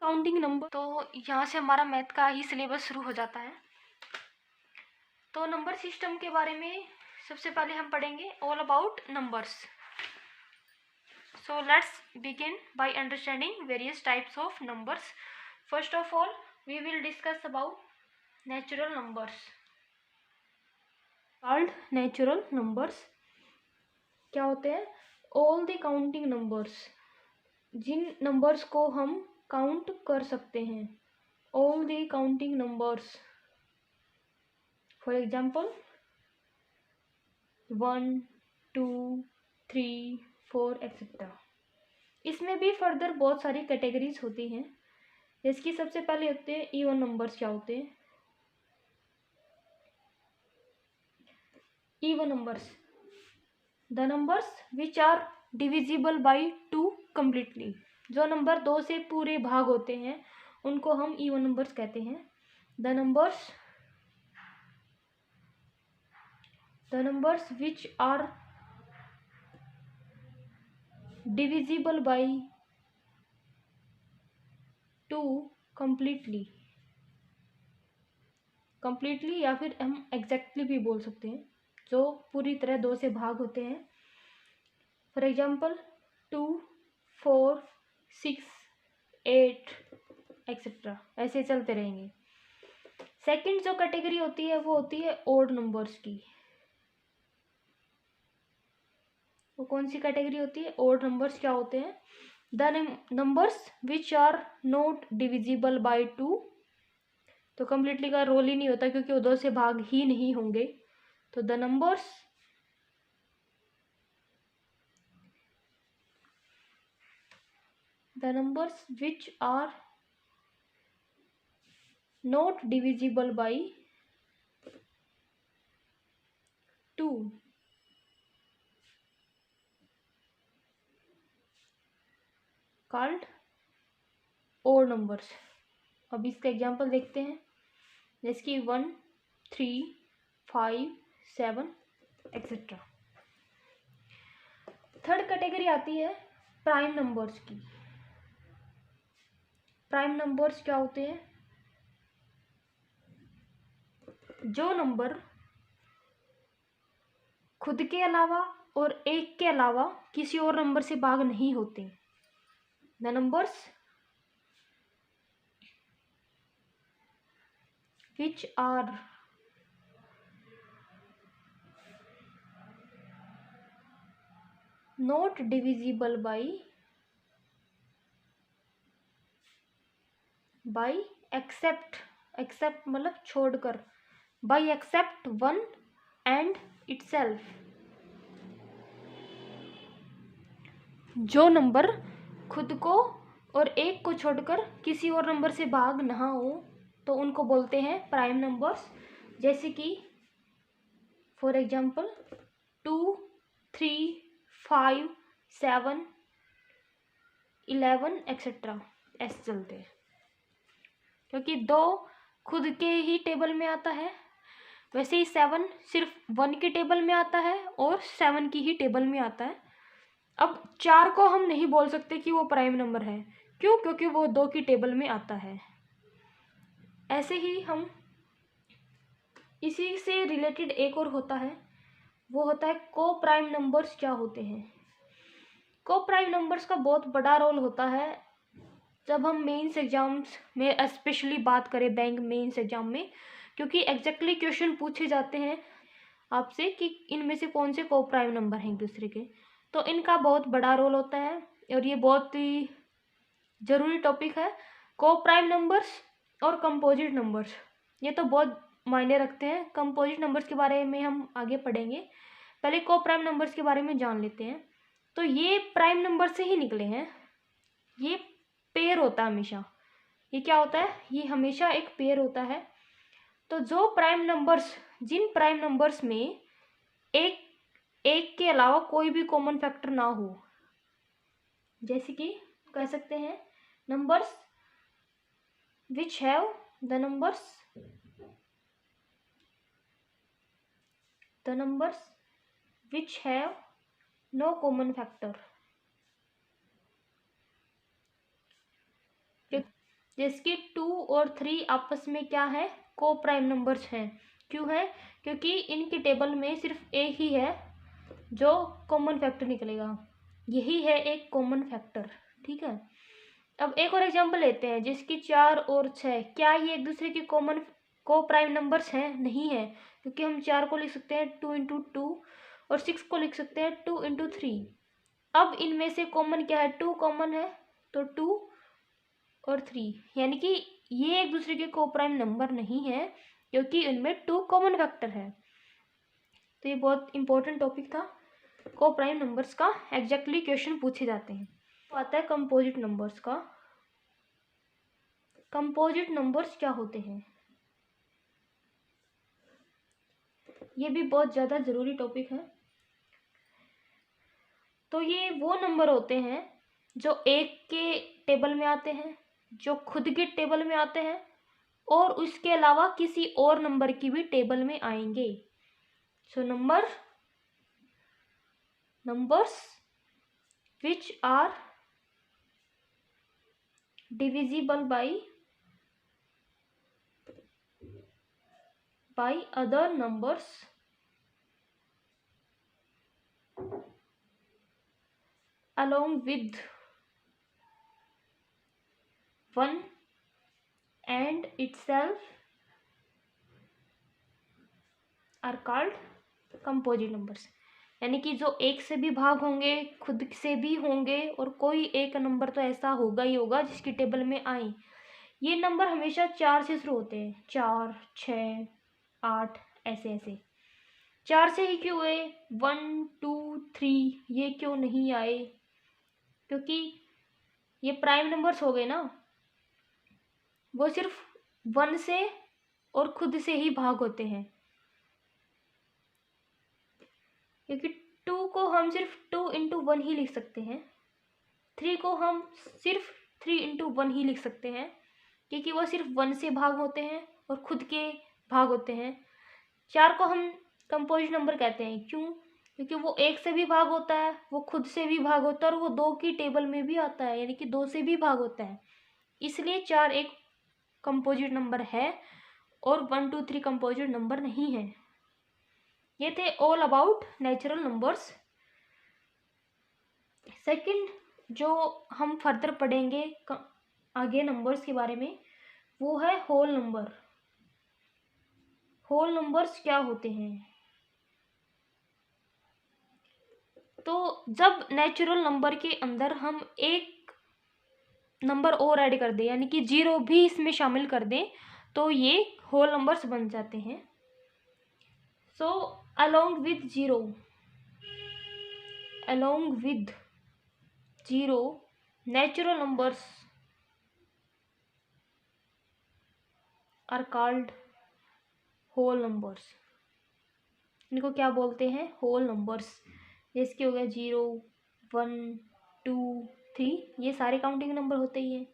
Counting number, तो यहाँ से हमारा मैथ का ही सिलेबस शुरू हो जाता है। तो नंबर सिस्टम के बारे में सबसे पहले हम पढ़ेंगे all about numbers. So let's begin by understanding various types of numbers. First of all, we will discuss about natural numbers. Called natural numbers क्या होते हैं? All the counting numbers, जिन नंबर्स को हम काउंट कर सकते हैं। All the counting numbers. For example, 1, 2, 3, 4 etc. इसमें भी फर्दर बहुत सारी कैटेगरीज होती हैं। इसकी सबसे पहले होते हैं इवन नंबर्स। क्या होते हैं even numbers? The numbers which are divisible by 2 completely. जो नंबर 2 से पूरे भाग होते हैं उनको हम इवन नंबर्स कहते हैं। The numbers which are divisible by 2 completely या फिर हम एग्जैक्टली भी बोल सकते हैं, जो पूरी तरह 2 से भाग होते हैं। फॉर एग्जाम्पल 2, 4, 6, 8 एक्सेट्रा, ऐसे चलते रहेंगे। सेकंड जो कैटेगरी होती है वो होती है ओड नंबर्स की। वो कौन सी कैटेगरी होती है? ओड नंबर्स क्या होते हैं? The numbers which are not divisible by 2, तो कम्प्लीटली का रोल ही नहीं होता क्योंकि वो 2 से भाग ही नहीं होंगे। तो the numbers which are not divisible by 2 called odd numbers. अब इसका एग्जांपल देखते हैं, जैसे कि 1, 3, 5, 7 एक्सेट्रा। थर्ड कैटेगरी आती है प्राइम नंबर्स की। प्राइम नंबर्स क्या होते हैं? जो नंबर खुद के अलावा और 1 के अलावा किसी और नंबर से भाग नहीं होते। The numbers which are not divisible by except मतलब छोड़कर, बाई एक्सेप्ट 1 एंड इटसेल्फ। जो नंबर खुद को और 1 को छोड़कर किसी और नंबर से भाग ना हो तो उनको बोलते हैं प्राइम नंबर्स। जैसे कि फॉर एग्जाम्पल 2, 3, 5, 7, 11 एक्सेट्रा ऐसे चलते हैं, क्योंकि 2 खुद के ही टेबल में आता है। वैसे ही 7 सिर्फ 1 के टेबल में आता है और 7 की ही टेबल में आता है। अब 4 को हम नहीं बोल सकते कि वो प्राइम नंबर है। क्यों? क्योंकि वो 2 की टेबल में आता है। ऐसे ही हम इसी से रिलेटेड एक और होता है, वो होता है को प्राइम नंबर्स। क्या होते हैं? को प्राइम नंबर्स का बहुत बड़ा रोल होता है जब हम मेंस एग्जाम्स में स्पेशली बात करें, बैंक मेंस एग्जाम में, क्योंकि एग्जैक्टली क्वेश्चन पूछे जाते हैं आपसे कि इनमें से कौन से को प्राइम नंबर हैं एक दूसरे के। तो इनका बहुत बड़ा रोल होता है और ये बहुत ही ज़रूरी टॉपिक है। को प्राइम नंबर्स और कंपोजिट नंबर्स, ये तो बहुत मायने रखते हैं। कंपोजिट नंबर्स के बारे में हम आगे पढ़ेंगे, पहले को प्राइम नंबर्स के बारे में जान लेते हैं। तो ये प्राइम नंबर से ही निकले हैं। ये पेयर होता है हमेशा। ये क्या होता है? ये हमेशा एक पेयर होता है। तो जो प्राइम नंबर्स, जिन प्राइम नंबर्स में एक के अलावा कोई भी कॉमन फैक्टर ना हो, जैसे कि कह सकते हैं numbers which have the numbers which have no common factor. जिसकी 2 और 3 आपस में क्या है, को प्राइम नंबर्स हैं। क्यों है, क्योंकि इनके टेबल में सिर्फ एक ही है जो कॉमन फैक्टर निकलेगा, यही है एक कॉमन फैक्टर। ठीक है, अब एक और एग्जांपल लेते हैं जिसकी 4 और 6, क्या ये एक दूसरे के कॉमन को प्राइम नंबर्स हैं? नहीं है, क्योंकि हम 4 को लिख सकते हैं 2 इंटू 2 और 6 को लिख सकते हैं 2 इंटू 3। अब इनमें से कॉमन क्या है, 2 कॉमन है, तो 2 और 3, यानी कि ये एक दूसरे के को प्राइम नंबर नहीं है क्योंकि इनमें 2 कॉमन फैक्टर है। तो ये बहुत इंपॉर्टेंट टॉपिक था, को प्राइम नंबर्स का एग्जैक्टली क्वेश्चन पूछे जाते हैं। तो आता है कंपोजिट नंबर्स का। कंपोजिट नंबर्स क्या होते हैं, ये भी बहुत ज़्यादा ज़रूरी टॉपिक है। तो ये वो नंबर होते हैं जो एक के टेबल में आते हैं, जो खुद के टेबल में आते हैं और उसके अलावा किसी और नंबर की भी टेबल में आएंगे। So numbers which are divisible by other numbers along with 1 and itself are called composite numbers। यानी कि जो एक से भी भाग होंगे, खुद से भी होंगे और कोई एक नंबर तो ऐसा होगा ही होगा जिसकी टेबल में आए। ये नंबर हमेशा 4 से शुरू होते हैं, 4, 6, 8 ऐसे ऐसे। 4 से ही क्यों हुए, 1, 2, 3 ये क्यों नहीं आए, क्योंकि ये प्राइम नंबर्स हो गए ना, वो सिर्फ 1 से और खुद से ही भाग होते हैं। क्योंकि 2 को हम सिर्फ 2 इंटू 1 ही लिख सकते हैं, 3 को हम सिर्फ 3 इंटू 1 ही लिख सकते हैं, क्योंकि वो सिर्फ 1 से भाग होते हैं और खुद के भाग होते हैं। 4 को हम कंपोजिट नंबर कहते हैं, क्यों, क्योंकि वो एक से भी भाग होता है, वो खुद से भी भाग होता है और वो 2 की टेबल में भी आता है, यानी कि 2 से भी भाग होता है, इसलिए 4 एक कंपोजिट नंबर है और 1, 2, 3 कंपोजिट नंबर नहीं है। ये थे all about natural numbers. Second जो हम फर्दर पढ़ेंगे आगे नंबर्स के बारे में, वो है होल नंबर। होल नंबर्स क्या होते हैं, तो जब नेचुरल नंबर के अंदर हम एक नंबर और ऐड कर दें, यानी कि 0 भी इसमें शामिल कर दें, तो ये होल नंबर्स बन जाते हैं। सो along with 0 natural numbers are called whole numbers। इनको क्या बोलते हैं, होल नंबर्स। जैसे कि हो गया 0, 1, 2, 3, ये सारे काउंटिंग नंबर होते ही हैं।